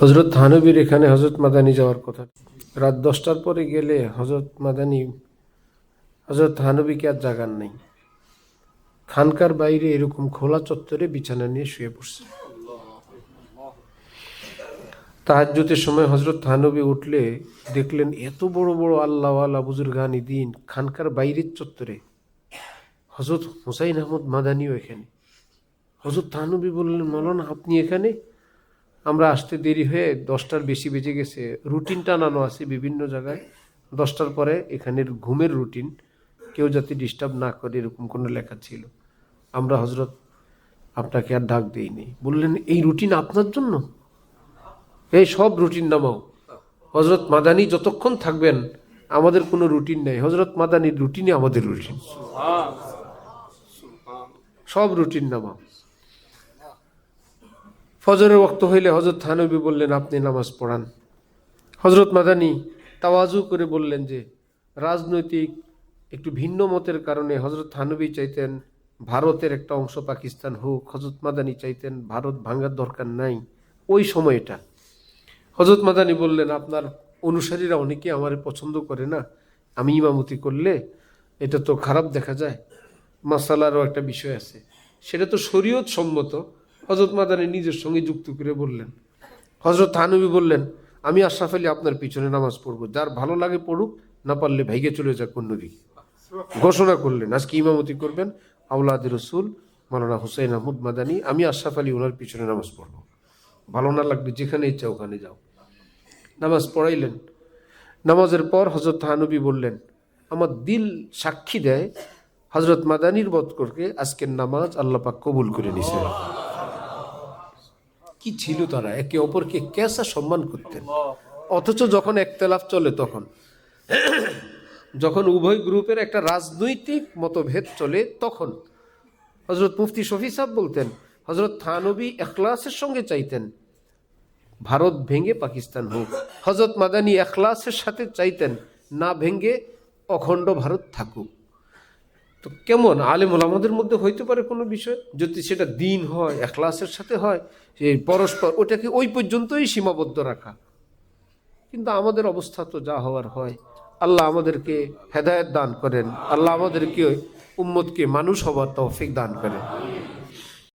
হজরত থানবীর এখানে হজরত মাদানী যাওয়ার কথা। রাত 10টার পরে গেলে হজরত থানবীকে আর জাগান নেই। খানকার বাইরে এরকম খোলা চত্বরে বিছানা নিয়ে শুয়ে পড়ছে। তাহাজ্জুদের সময় হজরত থানবী উঠলে দেখলেন এত বড় বড় আল্লাহওয়ালা বুজুর্গানি দিন খানকার বাইরের চত্বরে। হজরত হুসাইন আহমদ মাদানীও এখানে। হজরত থানবী বললেন, মৌলানা আপনি এখানে? আমরা আসতে দেরি হয়ে 10টার বেশি বেজে গেছে। রুটিন টানানো আছে বিভিন্ন জায়গায়, 10টার পরে এখানের ঘুমের রুটিন, কেউ যাতে ডিস্টার্ব না করে এরকম কোনো লেখা ছিল। আমরা হজরত আপনাকে আর ডাক দিইনি। বললেন, এই রুটিন আপনার জন্য? এই সব রুটিন নামাও। হজরত মাদানী যতক্ষণ থাকবেন আমাদের কোনো রুটিন নেই, হজরত মাদানীর রুটিনই আমাদের রুটিন। সব রুটিন নামাও। ফজরের ওয়াক্ত হইলে হজরত থানবী বললেন, আপনি নামাজ পড়ান। হজরত মাদানী তাওয়াজু করে বললেন যে রাজনৈতিক একটু ভিন্ন মতের কারণে হজরত থানবী চাইতেন ভারতের একটা অংশ পাকিস্তান হোক, হজরত মাদানী চাইতেন ভারত ভাঙার দরকার নাই ওই সময়টা। হজরত মাদানী বললেন, আপনার অনুসারীরা অনেকে আমার পছন্দ করে না, আমি ইমামতি করলে এটা তো খারাপ দেখা যায়, মাসালারও একটা বিষয় আছে, সেটা তো শরীয়ত সম্মত। হজরত মাদানী নিজের সঙ্গে যুক্ত করে বললেন। হজরত থানবী বললেন, আমি আশরাফ আলী আপনার পিছনে নামাজ পড়বো, যার ভালো লাগে পড়ুক, না পারলে ভাইগে চলে যাক অন্যদিকে। ঘোষণা করলেন আজকে ইমামতি করবেন আওলাদ রসুল মৌলানা হুসাইন আহমদ মাদানী, আমি আশরাফ আলী ওনার পিছনে নামাজ পড়বো, ভালো না লাগবে যেখানে ইচ্ছা ওখানে যাও। নামাজ পড়াইলেন। নামাজের পর হজরত থানবী বললেন, আমার দিল সাক্ষী দেয় হজরত মাদানীর বদকরকে আজকের নামাজ আল্লাহ পাক কবুল করে নিছে। কি ছিল তারা, একে অপরকে কেসা সম্মান করতেন। অথচ যখন একতলাফ চলে, যখন উভয় গ্রুপের একটা রাজনৈতিক মতভেদ চলে, তখন হজরত মুফতি শফি সাহেব বলতেন, হজরত থানবী এখলাসের সঙ্গে চাইতেন ভারত ভেঙে পাকিস্তান হোক, হজরত মাদানী এখলাসের সাথে চাইতেন না ভেঙে অখণ্ড ভারত থাকুক। তো কেমন আলেম ওলামাদের মধ্যে হইতে পারে কোনো বিষয়, যদি সেটা দিন হয়, এখলাসের সাথে হয়, সেই পরস্পর ওটাকে ওই পর্যন্তই সীমাবদ্ধ রাখা। কিন্তু আমাদের অবস্থা তো যা হওয়ার হয়। আল্লাহ আমাদেরকে হেদায়েত দান করেন, আল্লাহ আমাদেরকে উম্মতকে মানুষ হওয়ার তৌফিক দান করেন।